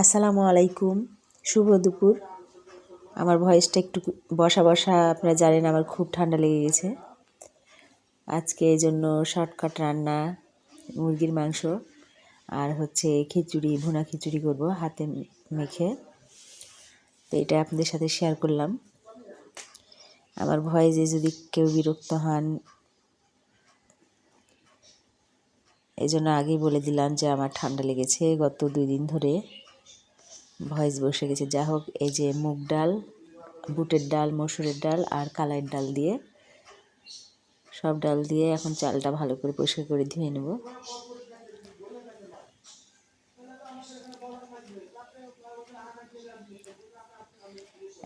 আসসালামু আলাইকুম, শুভ দুপুর। আমার ভয়েসটা একটু বসা বসা, আপনারা জানেন আমার খুব ঠান্ডা লেগে গেছে। আজকে এই জন্য শর্টকাট রান্না, মুরগির মাংস আর হচ্ছে খিচুড়ি, ভুনা খিচুড়ি করব হাতে মেখে। তো এটা আপনাদের সাথে শেয়ার করলাম। আমার ভয়েসে যদি কেউ বিরক্ত হন, এই জন্য আগেই বলে দিলাম যে আমার ঠান্ডা লেগেছে। গত 2 দিন ধরে ভয়েস বসে গেছে। যা হোক, এই যে মুগ ডাল, বুটের ডাল, মসুরের ডাল আর কালাইয়ের ডাল দিয়ে, সব ডাল দিয়ে এখন চালটা ভালো করে পরিষ্কার করে ধুয়ে নেব।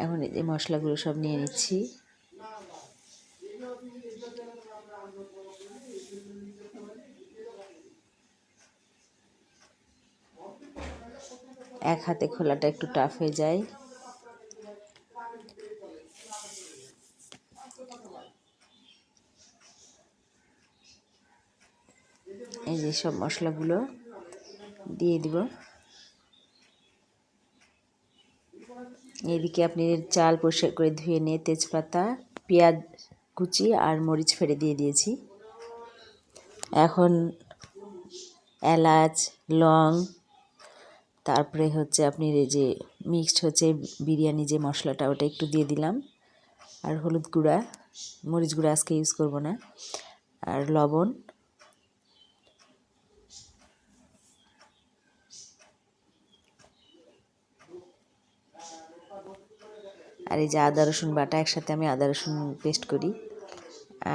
এখন এই যে মশলাগুলো সব নিয়ে নিচ্ছি। এক হাতে খোলাটা একটু টাফ হয়ে যায়। এই যে সব মশলাগুলো দিয়ে দিব। এদিকে আপনি চাল পরিষ্কার করে ধুয়ে নিয়ে তেজপাতা, পেঁয়াজ কুচি আর মরিচ ফেড়ে দিয়ে দিয়েছি। এখন এলাচ, লং, তারপরে হচ্ছে আপনার এই যে মিক্সড হচ্ছে বিরিয়ানি যে মশলাটা, ওটা একটু দিয়ে দিলাম। আর হলুদ গুঁড়া, মরিচ গুঁড়া আজকে ইউজ করব না, আর লবণ। আর এই যে আদা রসুন বাটা, একসাথে আমি আদা রসুন পেস্ট করি।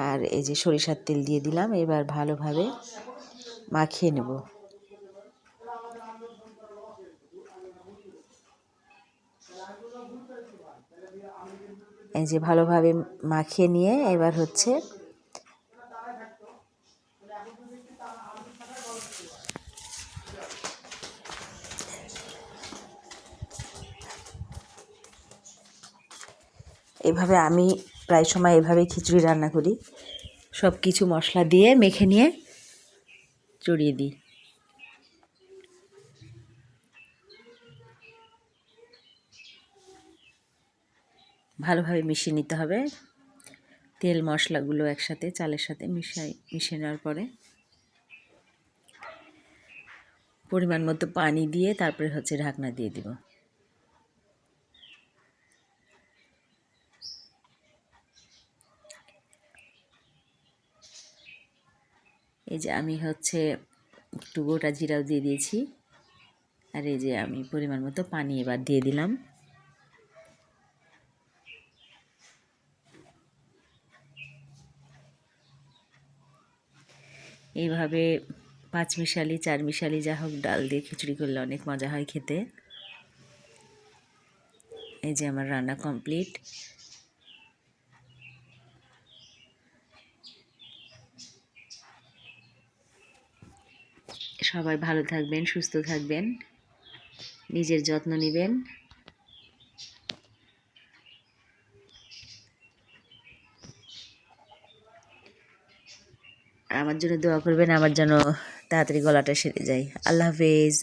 আর এই যে সরিষার তেল দিয়ে দিলাম। এবার ভালোভাবে মাখিয়ে নেব। এই যে ভালোভাবে মাখিয়ে নিয়ে এবার হচ্ছে এভাবে, আমি প্রায় সময় এভাবেই খিচুড়ি রান্না করি। সব কিছু মশলা দিয়ে মেখে নিয়ে চড়িয়ে দিই। ভালোভাবে মিশিয়ে নিতে হবে। তেল মশলাগুলো একসাথে চালের সাথে মিশিয়ে নেওয়ার পরে পরিমাণ মতো পানি দিয়ে তারপরে হচ্ছে ঢাকনা দিয়ে দিব। এই যে আমি হচ্ছে একটু গোটা জিরাও দিয়ে দিয়েছি। আর এই যে আমি পরিমাণ মতো পানি এবার দিয়ে দিলাম। এইভাবে 5 মিশালি 4 মিশালি যা হোক ডাল দিয়ে খিচুড়ি করলে অনেক মজা হয় খেতে। এই যে আমার রান্না কমপ্লিট। সবাই ভালো থাকবেন, সুস্থ থাকবেন, নিজের যত্ন নেবেন। আমার জন্য দোয়া করবেন, আমার যেন তাড়াতাড়ি গলাটা সেরে যায়। আল্লাহ হাফেজ।